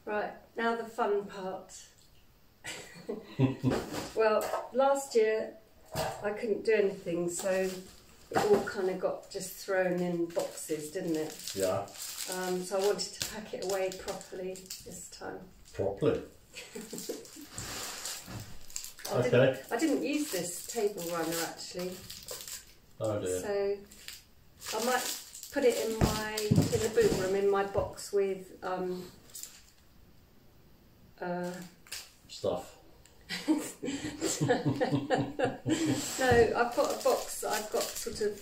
Right, now the fun part. Well, last year I couldn't do anything, so it all kind of got just thrown in boxes, didn't it? Yeah. So I wanted to pack it away properly this time. Properly? I didn't use this table runner actually. Oh dear. So I might put it in the boot room in my box with stuff. No, I've got a box that I've got sort of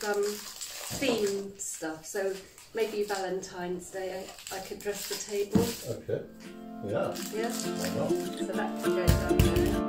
themed stuff, so maybe Valentine's Day I could dress the table. Okay. Yeah. Yeah? Why not? So that can go down there.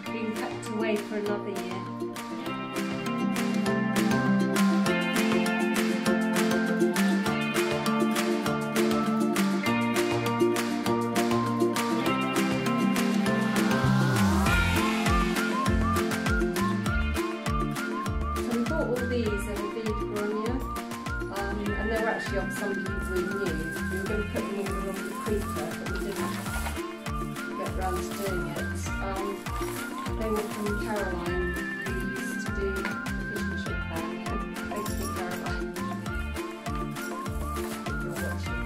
Being packed away for another year. So we bought all these in Via de Grenier, and they were actually of some people we knew. We were going to put them all on the creeper, but we didn't get round to doing it. They were from Caroline, who used to do the fish and chip bag. Thank you, Caroline, if you're watching.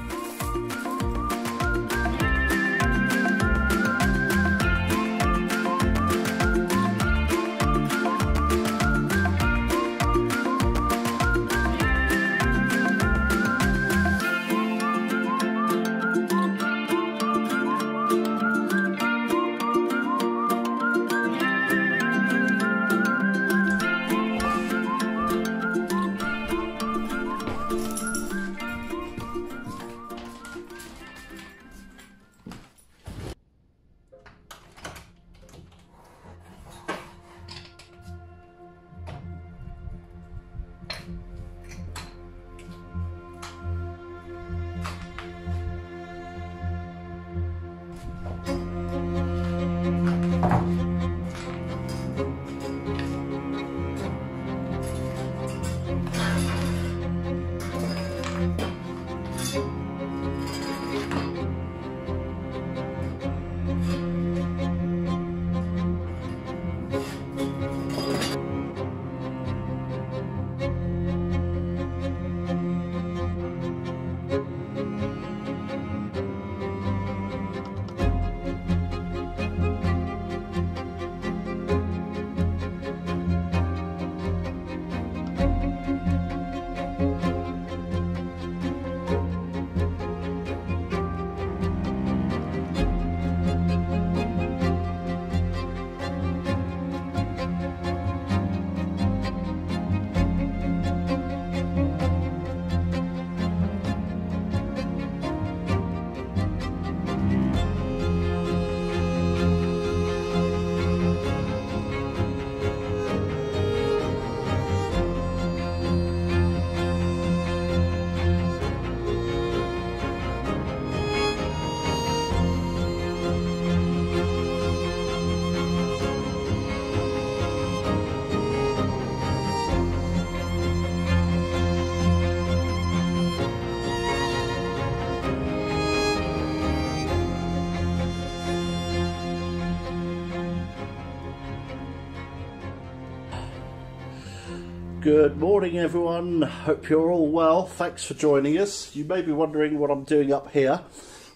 Good morning everyone, hope you're all well. Thanks for joining us. You may be wondering what I'm doing up here.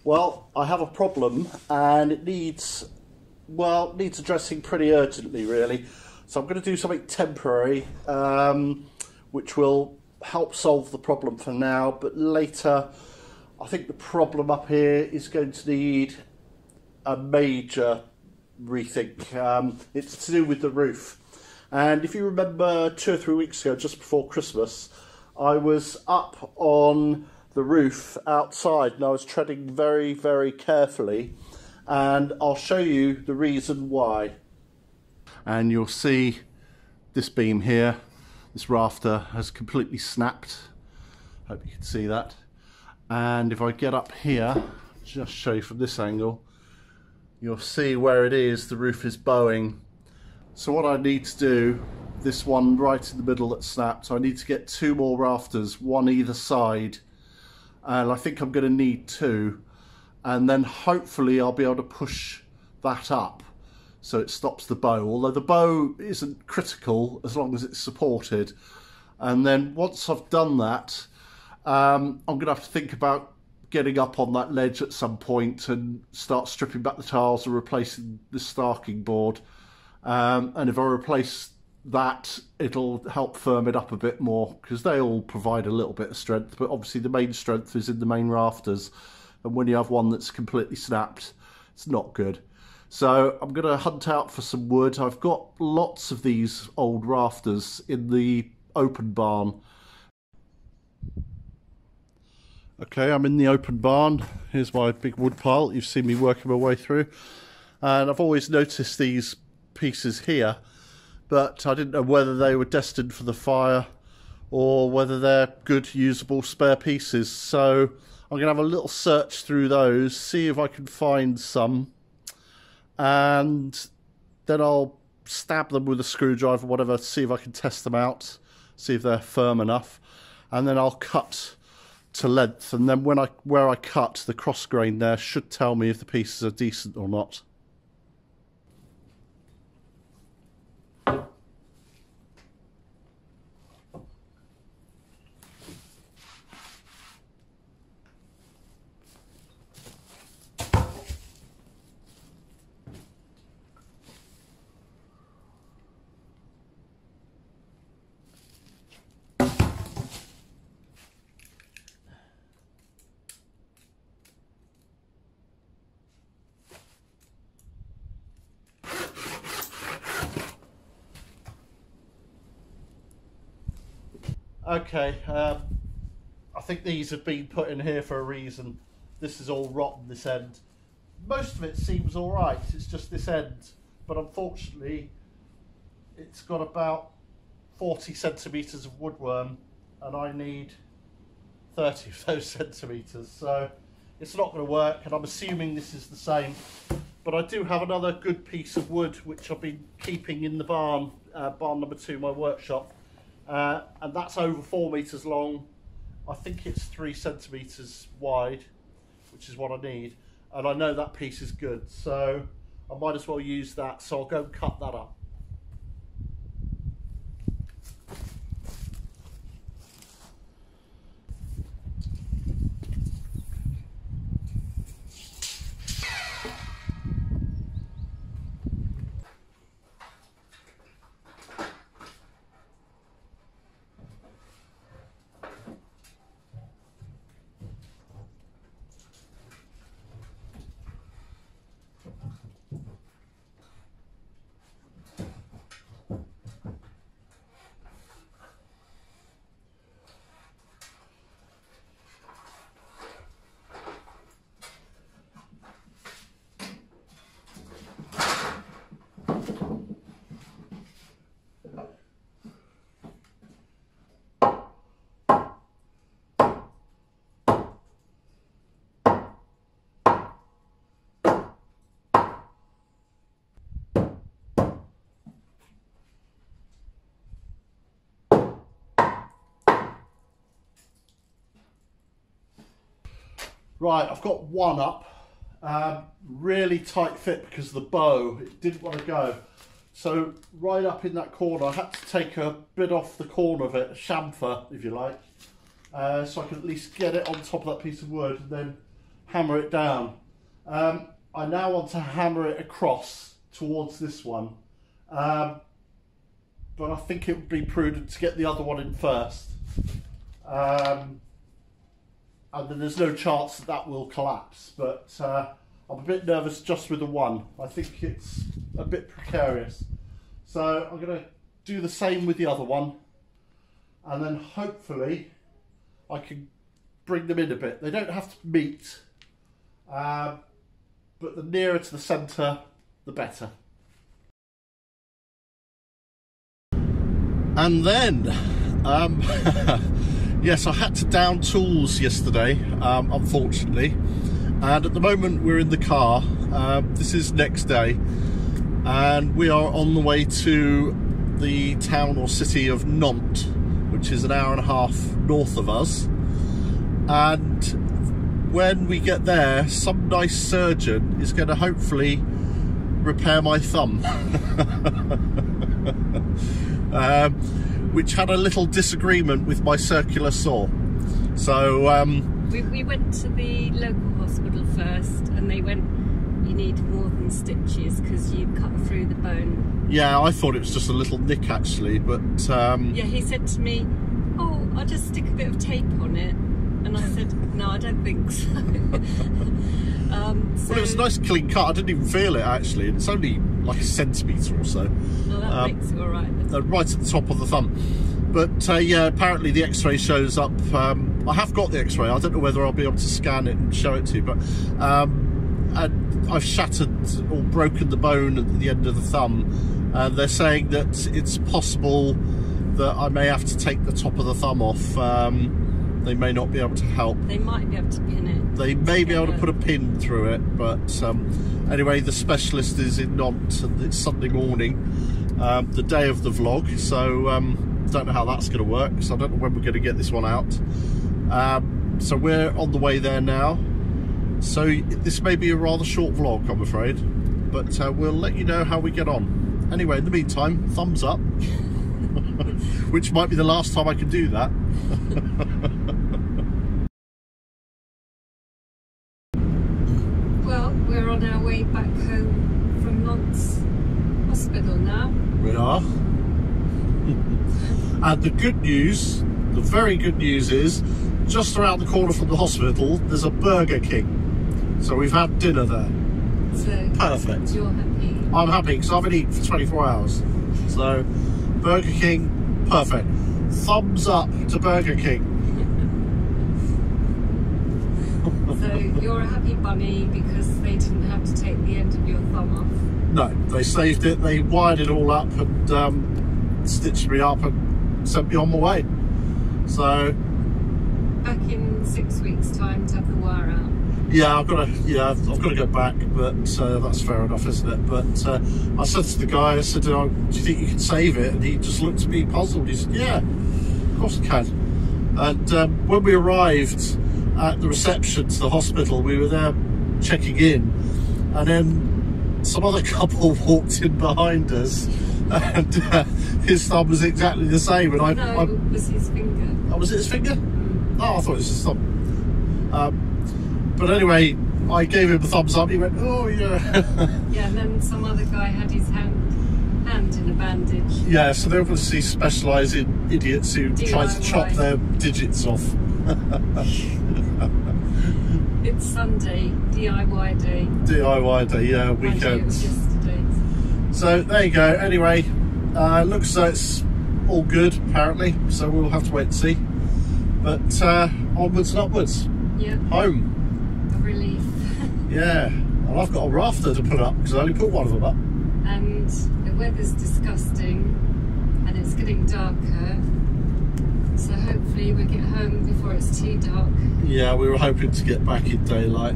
Well, I have a problem and it needs addressing pretty urgently really. So I'm going to do something temporary which will help solve the problem for now, but later I think the problem up here is going to need a major rethink. It's to do with the roof. And if you remember 2 or 3 weeks ago, just before Christmas, I was up on the roof outside and I was treading very, very carefully, and I'll show you the reason why. And you'll see this beam here, this rafter has completely snapped. Hope you can see that. And if I get up here, just show you from this angle, you'll see where it is, the roof is bowing. So what I need to do, this one right in the middle that snapped, I need to get 2 more rafters, one either side, and I think I'm going to need 2, and then hopefully I'll be able to push that up so it stops the bow, although the bow isn't critical as long as it's supported. And then once I've done that, I'm going to have to think about getting up on that ledge at some point and start stripping back the tiles and replacing the starking board. And if I replace that, it'll help firm it up a bit more, because they all provide a little bit of strength, but obviously the main strength is in the main rafters, and when you have one that's completely snapped, it's not good. So I'm going to hunt out for some wood. I've got lots of these old rafters in the open barn. Okay, I'm in the open barn. Here's my big wood pile you've seen me working my way through, and I've always noticed these pieces here, but I didn't know whether they were destined for the fire or whether they're good usable spare pieces. So I'm going to have a little search through those, see if I can find some, and then I'll stab them with a screwdriver or whatever, see if I can test them out, see if they're firm enough, and then I'll cut to length, and then where I cut, the cross grain there should tell me if the pieces are decent or not. Okay, I think these have been put in here for a reason. This is all rotten, this end. Most of it seems alright, it's just this end. But unfortunately, it's got about 40 centimetres of woodworm, and I need 30 of those centimetres. So it's not going to work, and I'm assuming this is the same. But I do have another good piece of wood, which I've been keeping in the barn, barn number 2, my workshop. And that's over 4 metres long. I think it's 3 centimetres wide, which is what I need. And I know that piece is good, so I might as well use that. So I'll go and cut that up. Right, I've got one up, really tight fit because of the bow, it didn't want to go. So right up in that corner, I had to take a bit off the corner of it, a chamfer, if you like, so I can at least get it on top of that piece of wood and then hammer it down. I now want to hammer it across towards this one, but I think it would be prudent to get the other one in first. And then there's no chance that that will collapse, but I'm a bit nervous just with the one. I think it's a bit precarious. So I'm going to do the same with the other one, and then hopefully I can bring them in a bit. They don't have to meet, but the nearer to the centre, the better. And then, yes, I had to down tools yesterday, unfortunately. And at the moment we're in the car. This is next day, and we are on the way to the town or city of Nantes, which is an hour and a half north of us. And when we get there, some nice surgeon is going to hopefully repair my thumb. Which had a little disagreement with my circular saw. So we went to the local hospital first, and they went, you need more than stitches because you cut through the bone. Yeah, I thought it was just a little nick actually, but yeah, he said to me, oh, I'll just stick a bit of tape on it, and I said, no, I don't think so. Well, it was a nice clean cut. I didn't even feel it actually, and it's only like a centimetre or so. Well, that makes it all right. Right at the top of the thumb. But yeah, apparently the x-ray shows up. I have got the x-ray. I don't know whether I'll be able to scan it and show it to you, but I've shattered or broken the bone at the end of the thumb, and they're saying that it's possible that I may have to take the top of the thumb off. They may not be able to help. They might be able to pin it. They may be able to put a pin through it, but anyway, the specialist is in Nantes, and it's Sunday morning, the day of the vlog, so don't know how that's going to work, so I don't know when we're going to get this one out. So we're on the way there now, so this may be a rather short vlog, I'm afraid, but we'll let you know how we get on. Anyway, in the meantime, thumbs up, which might be the last time I can do that. Well, we're on our way back home from Nantes Hospital now. We are. And the good news, the very good news is, just around the corner from the hospital, there's a Burger King. So we've had dinner there. So perfect. You're happy? I'm happy because I've been eating for 24 hours. So Burger King, perfect. Thumbs up to Burger King. So you're a happy bunny because they didn't have to take the end of your thumb off? No, they saved it, they wired it all up and stitched me up and sent me on my way. So back in 6 weeks' time to have the wire out. Yeah, I've got to go back, but that's fair enough, isn't it? But I said to the guy, I said, do you think you can save it? And he just looked at me puzzled. He said, yeah, of course I can. And when we arrived at the reception to the hospital, we were there checking in, and then some other couple walked in behind us, and his thumb was exactly the same. And it was his finger. Oh, was it his finger? Oh, I thought it was his thumb. But anyway, I gave him a thumbs up. He went, oh yeah. Yeah, and then some other guy had his hand in a bandage. Yeah, so they obviously specialise in idiots who try to chop their digits off. It's Sunday, DIY day. DIY day, yeah, weekend. It was yesterday. So there you go. Anyway, looks like it's all good apparently. So we'll have to wait and see. But onwards and upwards. Yep. Home. A relief. Yeah. Well, I've got a rafter to put up because I only put one of them up. And the weather's disgusting, and it's getting darker. So hopefully we get home before it's too dark. Yeah, we were hoping to get back in daylight.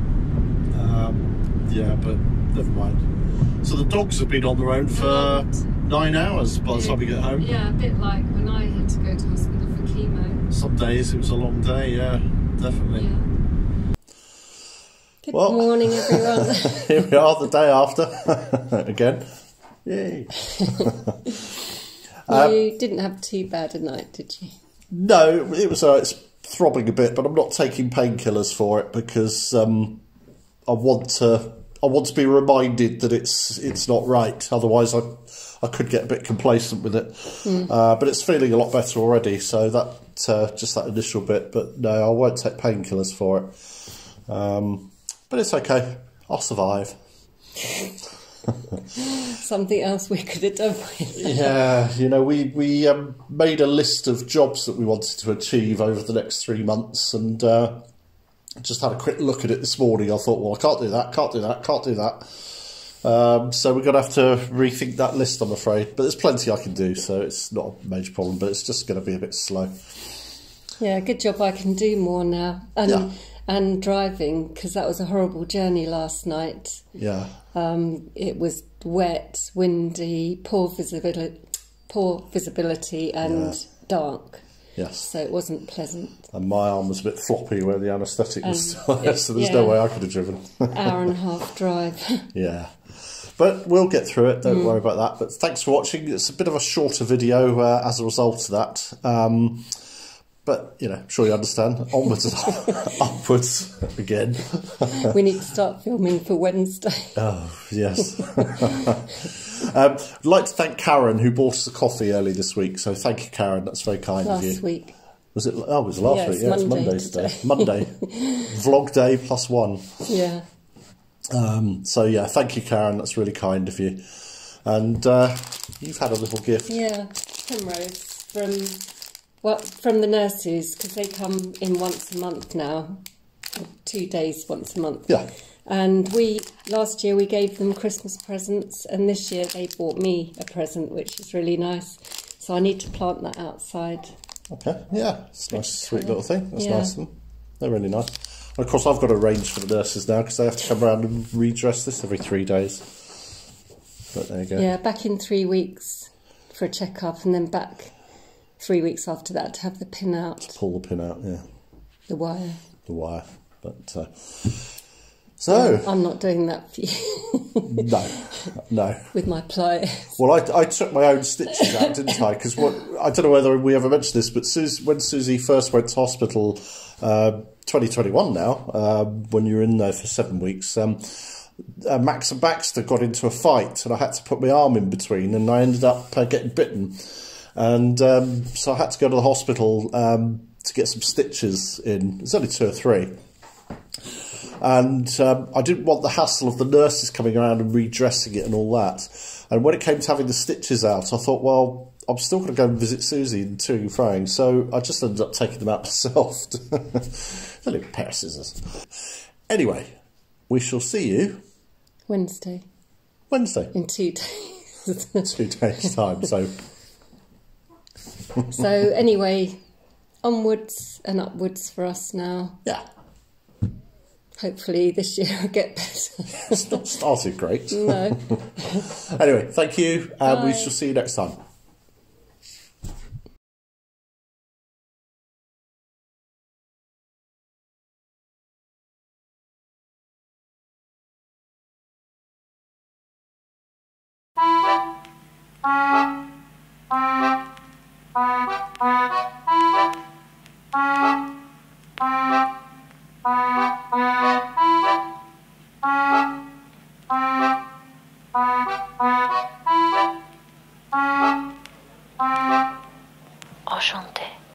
Yeah, but never mind. So the dogs have been on their own for 9 hours by the time we get home. Yeah, a bit like when I had to go to hospital for chemo. Some days it was a long day, yeah, definitely. Yeah. Good morning, everyone. Here we are, the day after, again. Yay. You didn't have too bad a night, did you? No, it was. It's throbbing a bit, but I'm not taking painkillers for it because I want to be reminded that it's not right. Otherwise, I could get a bit complacent with it. But it's feeling a lot better already. So that just that initial bit. But no, I won't take painkillers for it. But it's okay. I'll survive. Something else we could have done with. Yeah, you know, we made a list of jobs that we wanted to achieve over the next 3 months, and just had a quick look at it this morning. I thought, well, I can't do that, can't do that, can't do that. So we're going to have to rethink that list, I'm afraid. But there's plenty I can do, so it's not a major problem, but it's just going to be a bit slow. Yeah, good job I can do more now. And driving, because that was a horrible journey last night. Yeah. It was wet, windy, poor visibility and dark. Yes. So it wasn't pleasant. And my arm was a bit floppy where the anaesthetic was still there, so there's no way I could have driven. Hour and a half drive. Yeah. But we'll get through it, don't worry about that. But thanks for watching. It's a bit of a shorter video as a result of that. But, you know, I'm sure you understand. Onwards and upwards again. We need to start filming for Wednesday. Oh, yes. I'd like to thank Karen, who bought us a coffee early this week. So thank you, Karen. That's very kind of you. Last week. Was it? Oh, it was last week. Yeah, it's Monday today. Monday. Vlog day +1. Yeah. So, yeah, thank you, Karen. That's really kind of you. And you've had a little gift. Yeah, primrose from the nurses, because they come in once a month now, 2 days once a month. Yeah. And last year we gave them Christmas presents, and this year they bought me a present, which is really nice. So I need to plant that outside. Okay, yeah, it's a nice, sweet little thing. That's Yeah. nice of them. They're really nice. And of course, I've got to arrange for the nurses now because they have to come around and redress this every 3 days. But there you go. Yeah, back in 3 weeks for a check-up, and then back 3 weeks after that to have the pin out. To pull the pin out, yeah. The wire. The wire. But, so... I'm not doing that for you. No. With my pliers. Well, I took my own stitches out, didn't I? Because I don't know whether we ever mentioned this, but when Susie first went to hospital, 2021 now, when you were in there for 7 weeks, Max and Baxter got into a fight, and I had to put my arm in between, and I ended up getting bitten. And so I had to go to the hospital to get some stitches in. There's only 2 or 3. And I didn't want the hassle of the nurses coming around and redressing it and all that. And when it came to having the stitches out, I thought, well, I'm still going to go and visit Susie and to and froing. So I just ended up taking them out myself. It's only a pair of scissors. Anyway, we shall see you... Wednesday. In 2 days. 2 days' time, so... So anyway, onwards and upwards for us now. Yeah. Hopefully this year will get better. It's not started great. No. Anyway, thank you, and Bye. we shall see you next time. Enchanté.